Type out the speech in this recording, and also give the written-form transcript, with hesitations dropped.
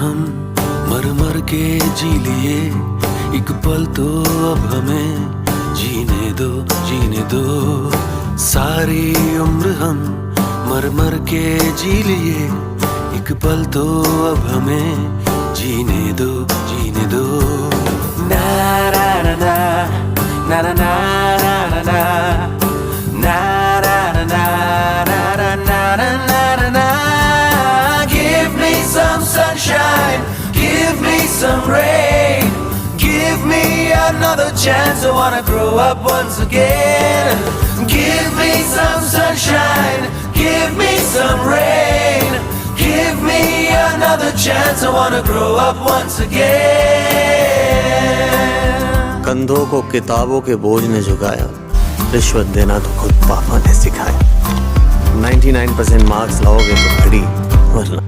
हम मर मर के जी लिए, एक पल तो अब हमें जीने दो। सारी उम्र हम मर मर के जी लिए, एक पल तो अब हमें जीने दो। ना ना ना ना ना ना ना ना ना na na na na na na na. Give me some sunshine, give me some rain, give me another chance. I wanna grow up once again. Give me some sunshine, give me some rain, give me another chance. I wanna grow up once again. कंधों को किताबों के बोझ ने झुकाया, रिश्वत देना तो खुद पापा ने सिखाया। 99% मार्क्स लाओगे तो खड़ी, वरना